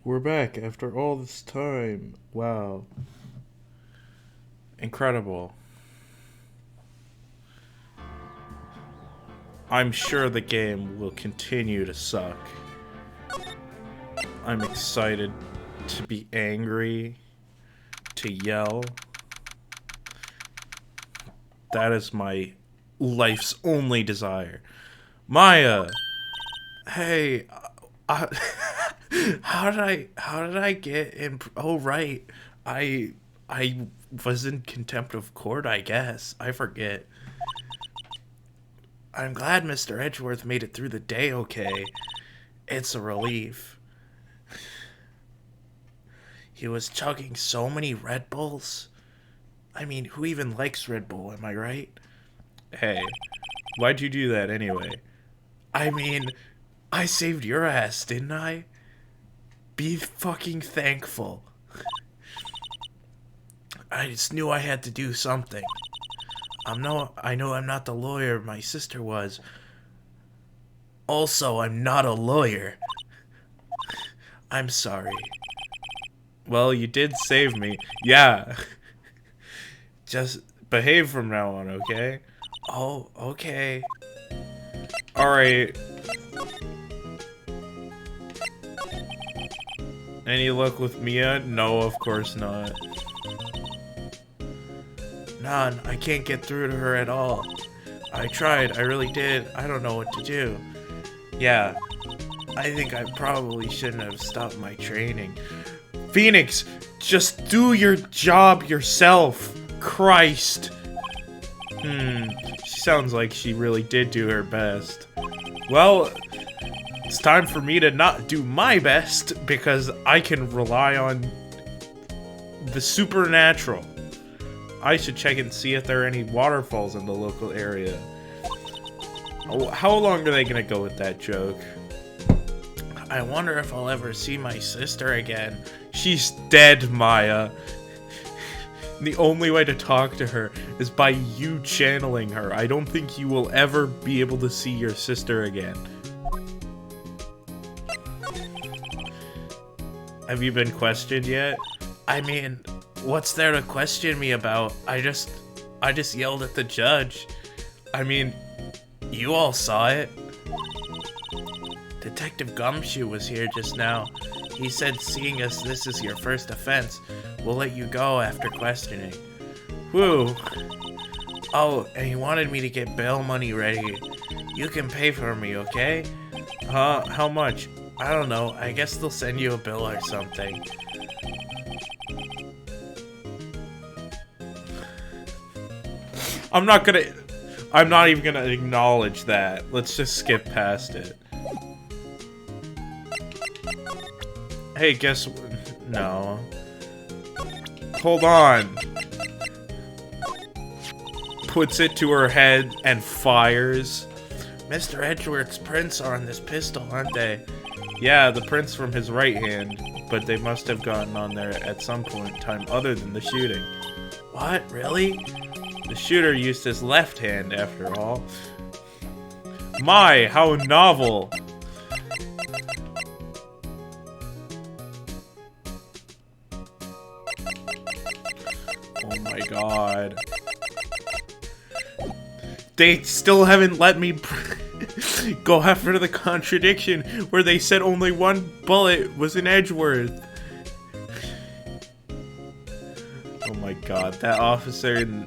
We're back after all this time. Wow. Incredible. I'm sure the game will continue to suck. I'm excited to be angry, to yell. That is my life's only desire. Maya! Hey, uh, how did I get in? Oh, right. I was in contempt of court, I guess. I forget. I'm glad Mr. Edgeworth made it through the day okay. It's a relief. He was chugging so many Red Bulls. I mean, who even likes Red Bull, am I right? Hey, why'd you do that anyway? I mean, I saved your ass, didn't I? Be fucking thankful. I just knew I had to do something. I know I'm not the lawyer my sister was. Also, I'm not a lawyer. I'm sorry. Well, you did save me. Yeah. Just behave from now on, okay? Oh, okay. Alright. Any luck with Mia? No, of course not. None. I can't get through to her at all. I tried. I really did. I don't know what to do. Yeah. I think I probably shouldn't have stopped my training. Phoenix, just do your job yourself. Christ. She sounds like she really did do her best. Well, it's time for me to not do my best because I can rely on the supernatural. I should check and see if there are any waterfalls in the local area. Oh, how long are they gonna go with that joke? I wonder if I'll ever see my sister again. She's dead, Maya. The only way to talk to her is by you channeling her. I don't think you will ever be able to see your sister again. Have you been questioned yet? I mean, what's there to question me about? I just yelled at the judge. I mean, you all saw it. Detective Gumshoe was here just now. He said seeing as this is your first offense, we'll let you go after questioning. Whew. Oh, and he wanted me to get bail money ready. You can pay for me, okay? Huh? How much? I don't know. I guess they'll send you a bill or something. I'm not even gonna acknowledge that. Let's just skip past it. Hey, guess what? No. Hold on. Puts it to her head and fires. Mr. Edgeworth's prints are on this pistol, aren't they? Yeah, the prints from his right hand, but they must have gotten on there at some point in time other than the shooting. What? Really? The shooter used his left hand, after all. My, how novel! Oh my god. They still haven't let me go after the contradiction where they said only one bullet was in Edgeworth. Oh my god, that officer in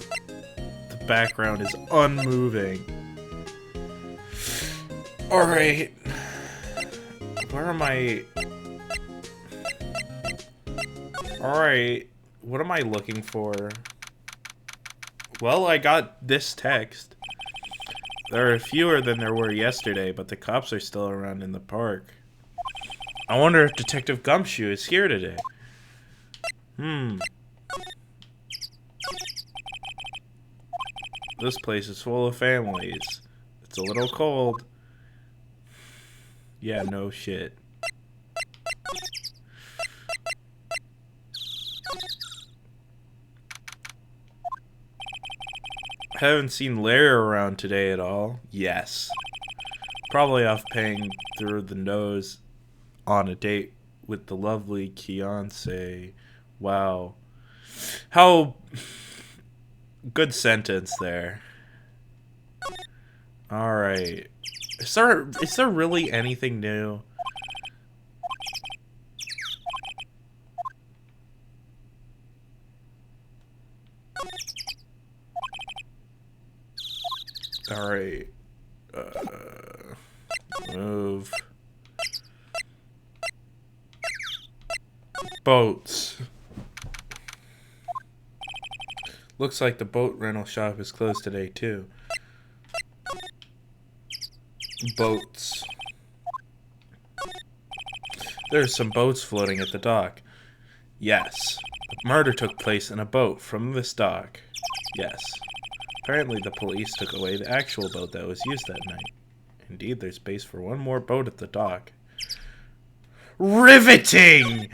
the background is unmoving. Alright. Where am I? Alright. What am I looking for? Well, I got this text. There are fewer than there were yesterday, but the cops are still around in the park. I wonder if Detective Gumshoe is here today. This place is full of families. It's a little cold. Yeah, no shit. I haven't seen Larry around today at all. Yes. Probably off paying through the nose on a date with the lovely Beyonce. Wow. How good sentence there. Alright. Is there really anything new? Alright. Move. Boats. Looks like the boat rental shop is closed today, too. Boats. There's some boats floating at the dock. Yes. The murder took place in a boat from this dock. Yes. Apparently the police took away the actual boat that was used that night. Indeed, there's space for one more boat at the dock. Riveting!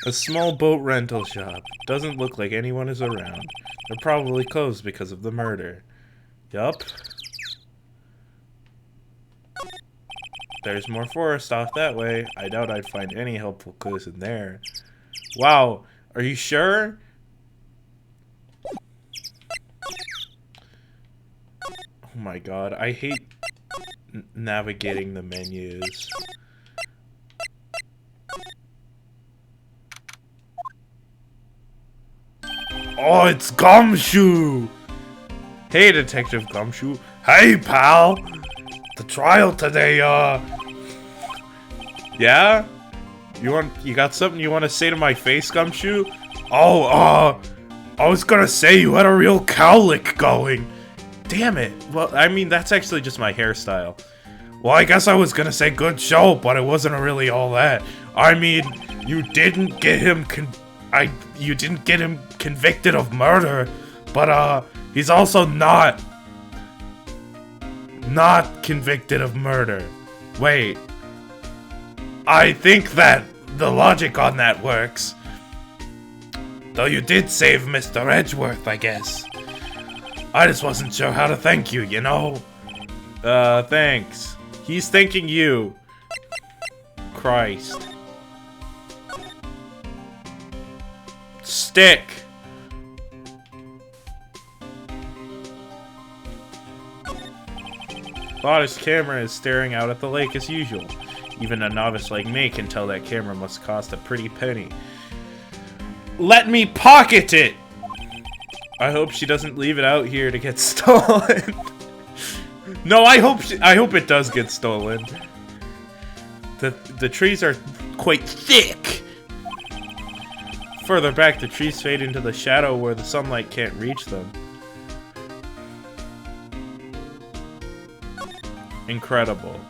A small boat rental shop. Doesn't look like anyone is around. They're probably closed because of the murder. Yup. There's more forest off that way. I doubt I'd find any helpful clues in there. Wow, are you sure? Oh my god, I hate navigating the menus. Oh, it's Gumshoe! Hey, Detective Gumshoe. Hey, pal! The trial today, yeah? You got something you want to say to my face, Gumshoe? Oh, I was gonna say you had a real cowlick going. Damn it. Well, I mean, that's actually just my hairstyle. Well, I guess I was gonna say good show, but it wasn't really all that. I mean, you didn't get him convicted of murder, but he's also not convicted of murder. Wait. I think that the logic on that works. Though you did save Mr. Edgeworth, I guess. I just wasn't sure how to thank you, you know? Thanks. He's thanking you. Christ. Stick. Lotta's camera is staring out at the lake as usual. Even a novice like me can tell that camera must cost a pretty penny. Let me pocket it! I hope she doesn't leave it out here to get stolen. No, I hope it does get stolen. The trees are quite thick. Further back, the trees fade into the shadow where the sunlight can't reach them. Incredible.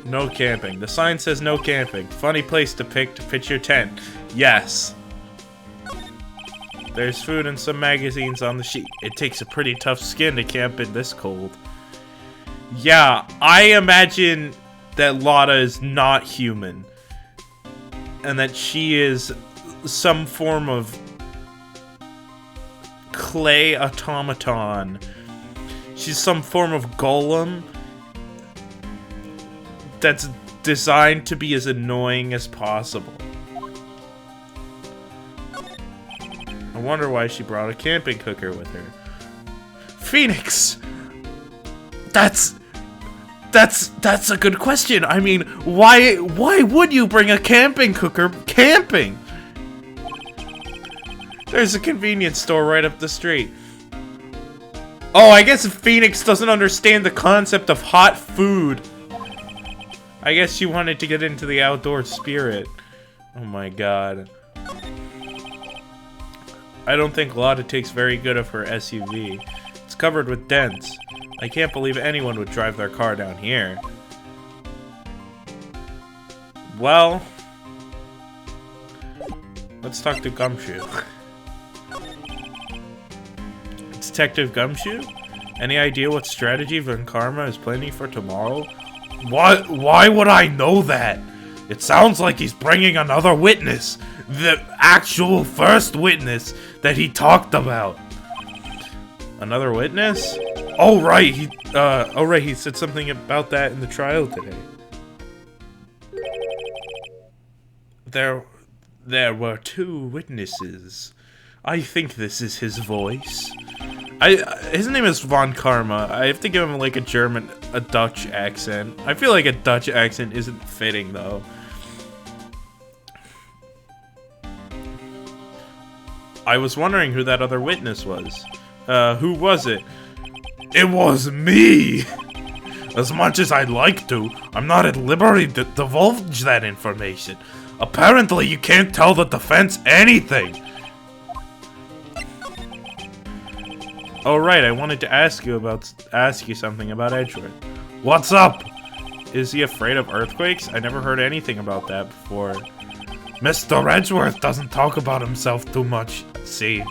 No camping. The sign says no camping. Funny place to pitch your tent. Yes. There's food and some magazines on the sheet. It takes a pretty tough skin to camp in this cold. Yeah, I imagine that Lotta is not human. And that she is some form of clay automaton. She's some form of golem that's designed to be as annoying as possible. I wonder why she brought a camping cooker with her. Phoenix! That's a good question. I mean, why would you bring a camping cooker camping? There's a convenience store right up the street. Oh, I guess Phoenix doesn't understand the concept of hot food. I guess she wanted to get into the outdoor spirit. Oh my god. I don't think Lotta takes very good of her SUV. It's covered with dents. I can't believe anyone would drive their car down here. Well, let's talk to Gumshoe. Detective Gumshoe? Any idea what strategy Von Karma is planning for tomorrow? What? Why would I know that? It sounds like he's bringing another witness. The actual first witness that he talked about. Another witness? Oh right, he said something about that in the trial today. there were two witnesses. I think this is his voice. His name is Von Karma. I have to give him like a Dutch accent. I feel like a Dutch accent isn't fitting though. I was wondering who that other witness was. Who was it? It was me! As much as I'd like to, I'm not at liberty to divulge that information. Apparently, you can't tell the defense anything. Oh right, I wanted to ask you something about Edgeworth. What's up? Is he afraid of earthquakes? I never heard anything about that before. Mr. Edgeworth doesn't talk about himself too much, see.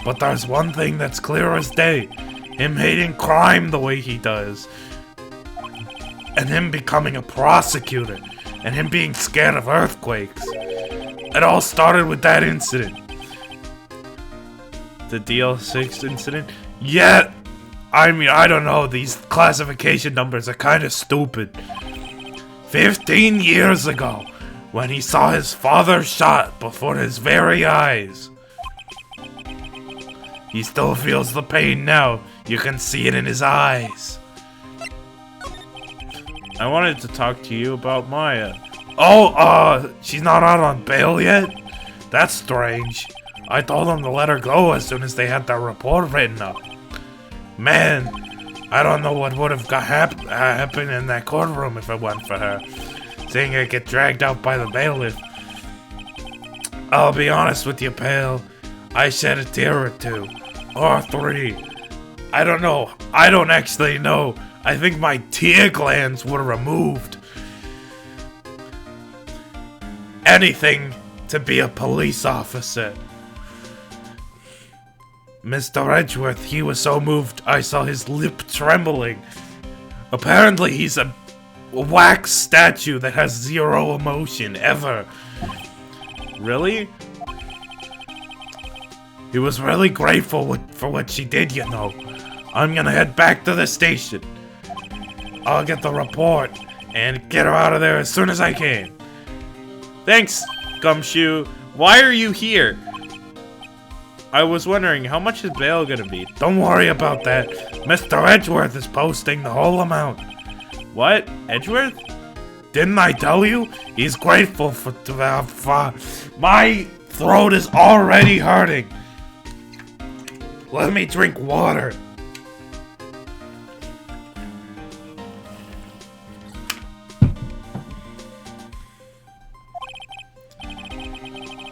But there's one thing that's clear as day. Him hating crime the way he does. And him becoming a prosecutor. And him being scared of earthquakes. It all started with that incident. The DL6 incident? Yeah, I mean, I don't know, these classification numbers are kind of stupid. 15 years ago, when he saw his father shot before his very eyes. He still feels the pain now, you can see it in his eyes. I wanted to talk to you about Maya. Oh, she's not out on bail yet? That's strange. I told them to let her go as soon as they had their report written up. Man, I don't know what would have happened in that courtroom if it weren't for her. Seeing her get dragged out by the bailiff. I'll be honest with you, pal. I shed a tear or two. Or three. I don't know. I don't actually know. I think my tear glands were removed. Anything to be a police officer. Mr. Edgeworth, he was so moved, I saw his lip trembling. Apparently he's a wax statue that has zero emotion, ever. Really? He was really grateful for what she did, you know. I'm gonna head back to the station. I'll get the report and get her out of there as soon as I can. Thanks, Gumshoe. Why are you here? I was wondering, how much is bail gonna be? Don't worry about that. Mr. Edgeworth is posting the whole amount. What? Edgeworth? Didn't I tell you? He's grateful for my throat is already hurting. Let me drink water.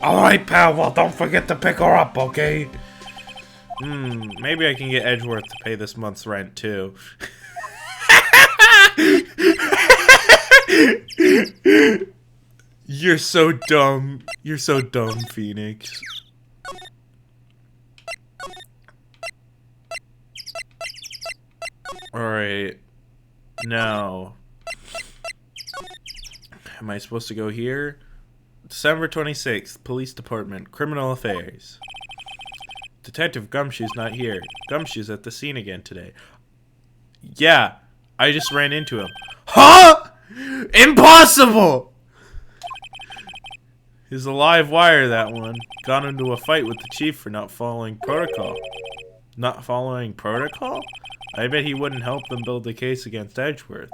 Alright, pal, well, don't forget to pick her up, okay? Maybe I can get Edgeworth to pay this month's rent, too. You're so dumb. You're so dumb, Phoenix. Alright. Now. Am I supposed to go here? December 26th, Police Department, Criminal Affairs. Detective Gumshoe's not here. Gumshoe's at the scene again today. Yeah, I just ran into him. Huh? Impossible! He's a live wire, that one. Got into a fight with the chief for not following protocol. Not following protocol? I bet he wouldn't help them build the case against Edgeworth.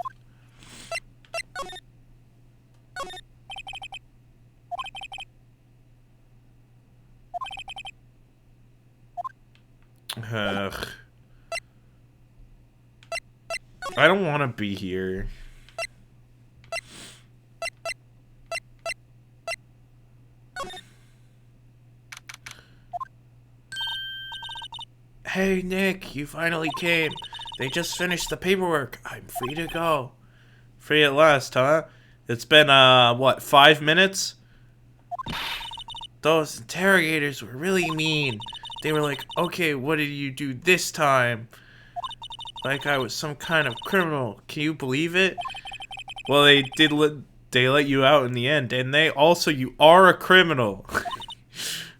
Ugh. I don't want to be here. Hey, Nick, you finally came. They just finished the paperwork. I'm free to go. Free at last, huh? It's been, what, 5 minutes? Those interrogators were really mean. They were like, okay, what did you do this time? Like I was some kind of criminal. Can you believe it? Well, they let you out in the end, and you are a criminal.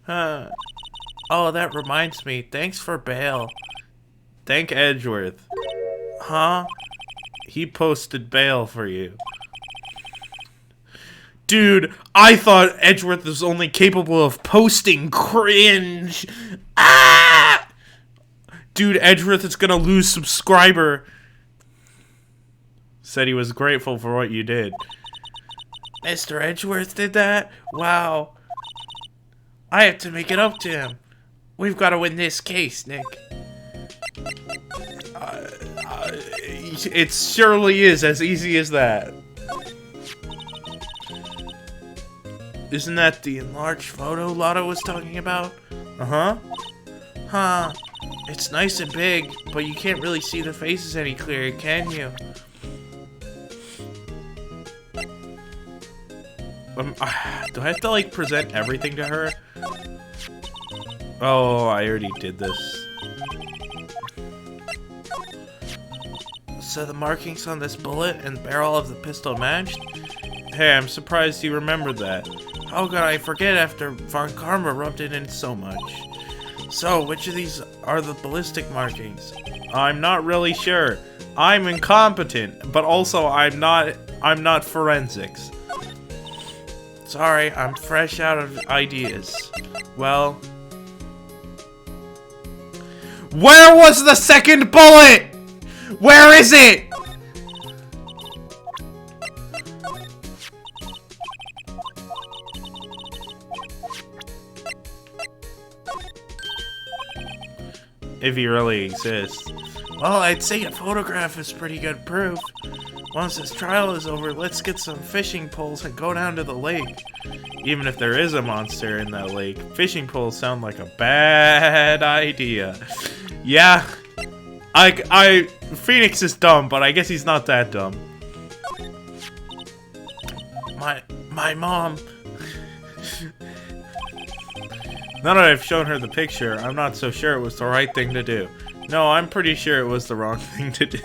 Oh, that reminds me. Thanks for bail. Thank Edgeworth. Huh? He posted bail for you. Dude, I thought Edgeworth was only capable of posting cringe. Ah! Dude, Edgeworth is gonna lose subscriber. Said he was grateful for what you did. Mr. Edgeworth did that? Wow. I have to make it up to him. We've got to win this case, Nick. It surely is as easy as that. Isn't that the enlarged photo Lotta was talking about? Uh-huh. Huh. It's nice and big, but you can't really see the faces any clearer, can you? Do I have to, like, present everything to her? Oh, I already did this. So the markings on this bullet and barrel of the pistol matched? Hey, I'm surprised you remembered that. How could I forget after Von Karma rubbed it in so much? So, which of these are the ballistic markings? I'm not really sure. I'm incompetent, but also I'm not forensics. Sorry, I'm fresh out of ideas. Well... Where was the second bullet? Where is it? If he really exists. Well, I'd say a photograph is pretty good proof. Once this trial is over, let's get some fishing poles and go down to the lake. Even if there is a monster in that lake, fishing poles sound like a bad idea. Yeah, Phoenix is dumb, but I guess he's not that dumb. My mom. Now that I've shown her the picture, I'm not so sure it was the right thing to do. No, I'm pretty sure it was the wrong thing to do.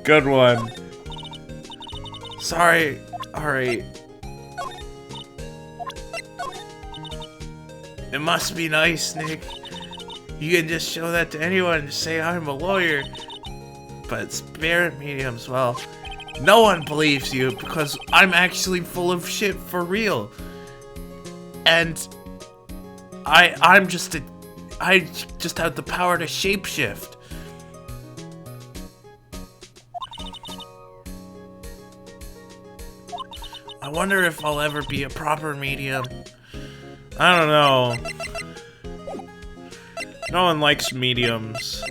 Good one. Sorry. Alright. It must be nice, Nick. You can just show that to anyone and say I'm a lawyer. But spirit mediums, well, no one believes you because I'm actually full of shit for real. And I just have the power to shapeshift. I wonder if I'll ever be a proper medium. I don't know. No one likes mediums.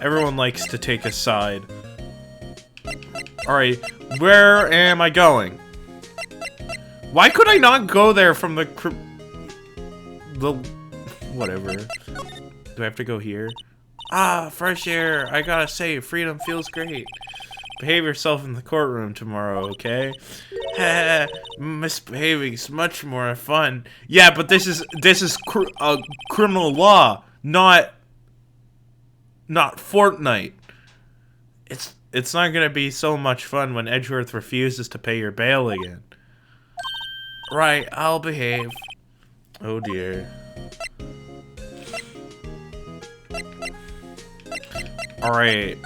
Everyone likes to take a side. Alright, where am I going? Why could I not go there from the whatever. Do I have to go here? Ah, fresh air. I gotta say, freedom feels great. Behave yourself in the courtroom tomorrow, okay? Misbehaving's much more fun. Yeah, but this is criminal law, not Fortnite. It's not gonna be so much fun when Edgeworth refuses to pay your bail again. Right, I'll behave. Oh dear. Alright.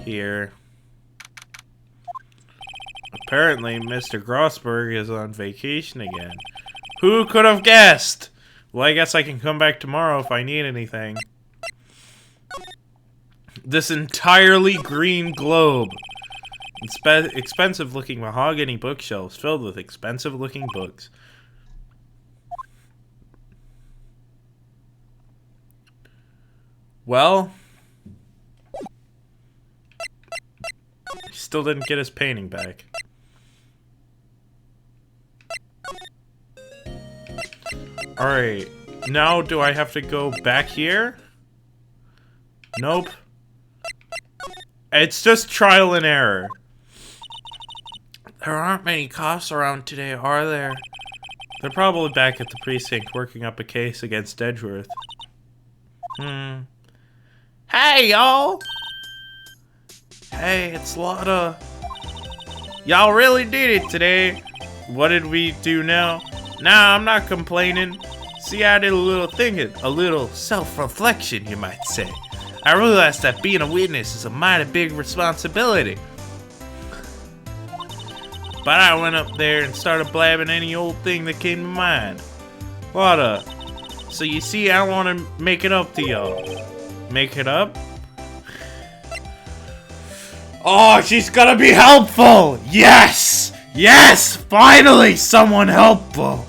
Here. Apparently, Mr. Grossberg is on vacation again. Who could have guessed? Well, I guess I can come back tomorrow if I need anything. This entirely green globe. Expensive-looking mahogany bookshelves filled with expensive-looking books. Well, he still didn't get his painting back. Alright, now do I have to go back here? Nope. It's just trial and error. There aren't many cops around today, are there? They're probably back at the precinct working up a case against Edgeworth. Hey, y'all! Hey, it's Lotta. Y'all really did it today. What did we do now? Nah, I'm not complaining. See, I did a little thinking, a little self-reflection, you might say. I realized that being a witness is a mighty big responsibility. But I went up there and started blabbing any old thing that came to mind. Lotta, so you see, I want to make it up to y'all. Make it up? Oh, she's gonna be helpful! Yes! Yes! Finally, someone helpful!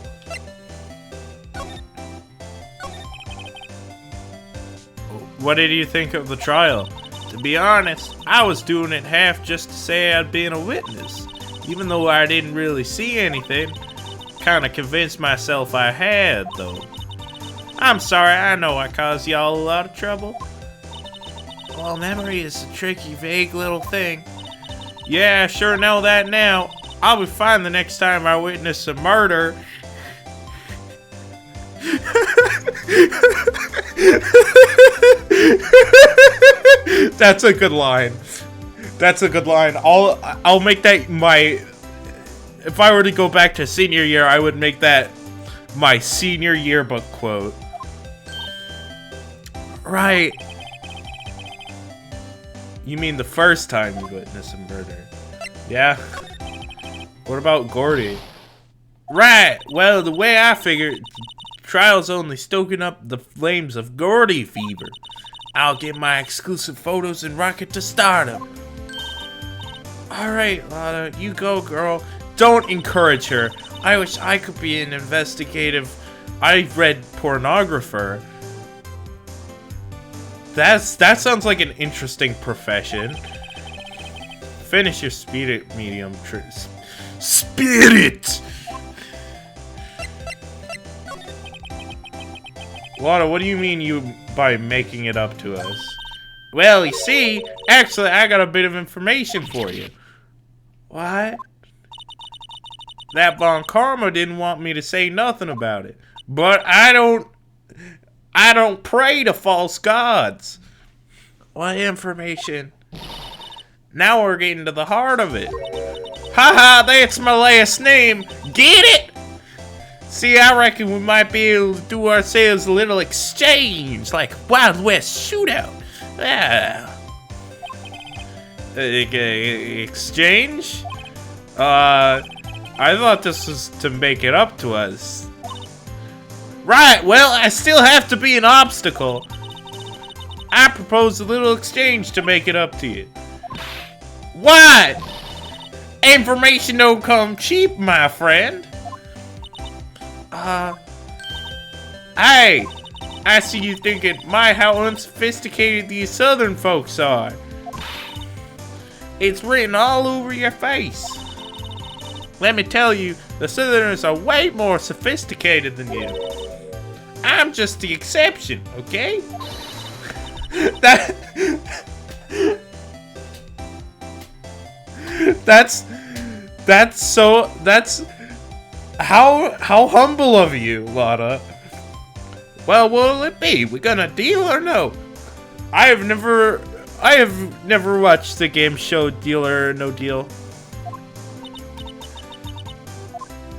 What did you think of the trial? To be honest, I was doing it half just to say I'd been a witness. Even though I didn't really see anything. Kinda convinced myself I had, though. I'm sorry, I know I caused y'all a lot of trouble. Well, memory is a tricky, vague little thing. Yeah, I sure know that now. I'll be fine the next time I witness a murder. That's a good line. That's a good line. I'll make that my... If I were to go back to senior year, I would make that my senior yearbook quote. Right. You mean the first time you witnessed a murder? Yeah? What about Gordy? Right! Well, the way I figure it, trial's only stoking up the flames of Gordy fever. I'll get my exclusive photos and rocket to stardom. Alright, Lotta, you go, girl. Don't encourage her. I wish I could be an investigative... I read pornographer. That sounds like an interesting profession. Finish your spirit medium spirit! Lotta, what do you mean by making it up to us? Well, you see, actually, I got a bit of information for you. What? That Von Karma didn't want me to say nothing about it. But I don't pray to false gods. What information? Now we're getting to the heart of it. Haha, that's my last name. Get it? See, I reckon we might be able to do ourselves a little exchange, like Wild West shootout. Yeah. Exchange? I thought this was to make it up to us. Right, well, I still have to be an obstacle. I propose a little exchange to make it up to you. What? Information don't come cheap, my friend. Hey, I see you thinking, my, how unsophisticated these southern folks are. It's written all over your face. Let me tell you, the southerners are way more sophisticated than you. I'm just the exception, okay? That's how humble of you, Lotta. Well, what'll it be? We gonna deal or no? I have never watched the game show Deal or No Deal.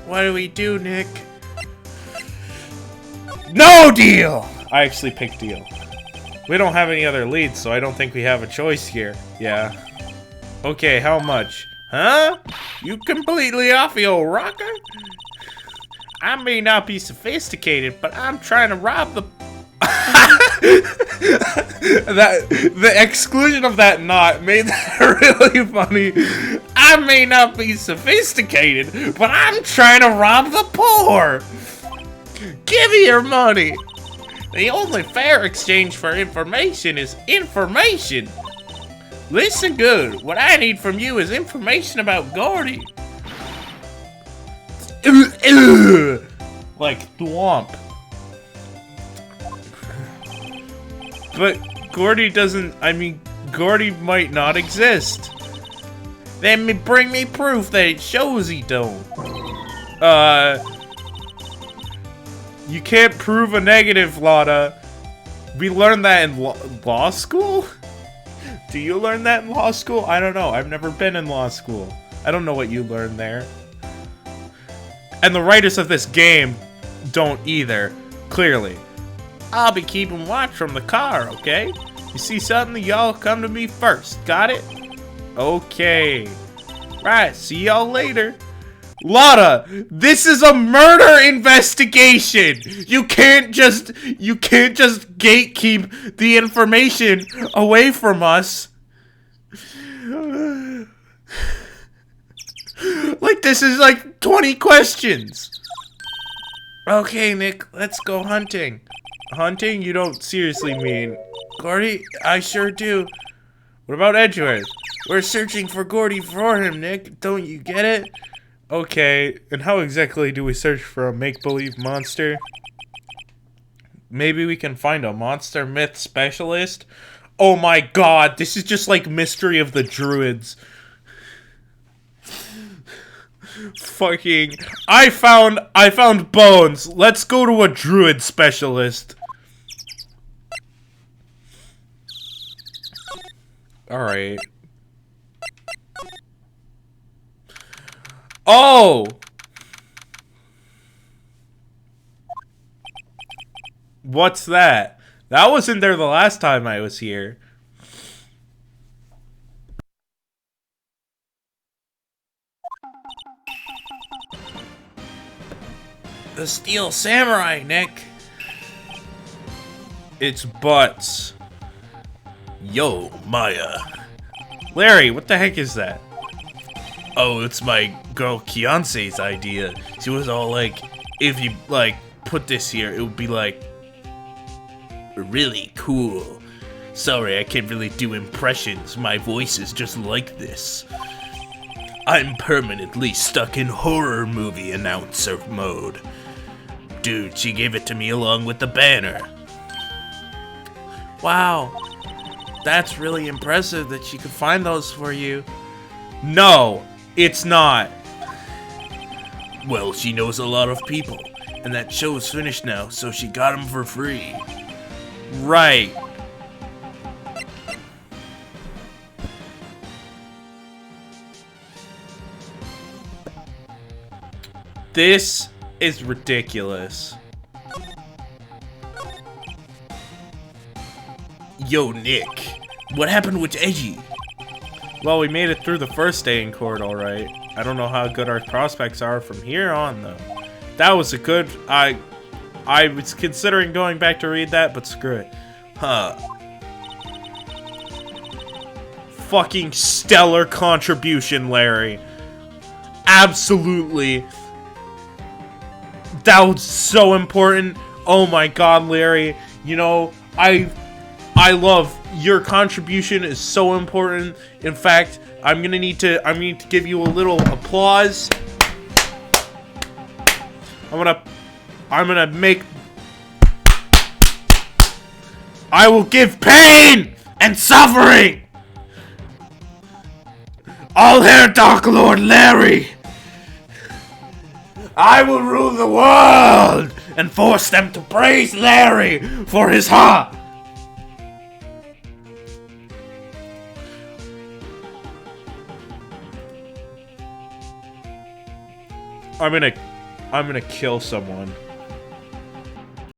What do we do, Nick? No deal! I actually picked deal. We don't have any other leads, so I don't think we have a choice here. Yeah. Okay, how much? Huh? You completely off your rocker? I may not be sophisticated, but I'm trying to rob the... the exclusion of that "not" made that really funny. I may not be sophisticated, but I'm trying to rob the poor. Give me your money. The only fair exchange for information is information. Listen good. What I need from you is information about Gordy. Like thwomp. But Gordy doesn't, I mean, Gordy might not exist. Then bring me proof that it shows he don't. You can't prove a negative, Lotta. We learned that in law school? Do you learn that in law school? I don't know. I've never been in law school. I don't know what you learned there. And the writers of this game don't either, clearly. I'll be keeping watch from the car, okay? You see something, y'all come to me first. Got it? Okay. Right, see y'all later. Lotta, this is a murder investigation. You can't just gatekeep the information away from us. Like this is like 20 questions. Okay, Nick, let's go hunting. Hunting? You don't seriously mean Gordy? I sure do. What about Edgeworth? We're searching for Gordy for him, Nick. Don't you get it? Okay, and how exactly do we search for a make-believe monster? Maybe we can find a monster myth specialist? Oh my god, this is just like Mystery of the Druids. Fucking, I found bones. Let's go to a druid specialist. Alright. Oh! What's that? That wasn't there the last time I was here. The Steel Samurai, Nick. It's butts. Yo, Maya. Larry, what the heck is that? Oh, it's my girl Kiance's idea. She was all like, if you, like, put this here, it would be, like, really cool. Sorry, I can't really do impressions. My voice is just like this. I'm permanently stuck in horror movie announcer mode. Dude, she gave it to me along with the banner. Wow. That's really impressive that she could find those for you. No, it's not. Well, she knows a lot of people, and that show is finished now, so she got them for free. Right. This is ridiculous. Yo, Nick, what happened with Edgy? Well, we made it through the first day in court, alright. I don't know how good our prospects are from here on, though. That was a good... I was considering going back to read that, but screw it. Huh. Fucking stellar contribution, Larry. Absolutely. That was so important. Oh my god, Larry. You know, I love your contribution is so important. In fact, I'm gonna need to give you a little applause. I'm gonna make... I will give pain and suffering! All hail Dark Lord Larry! I will rule the world and force them to praise Larry for his heart! I'm gonna kill someone.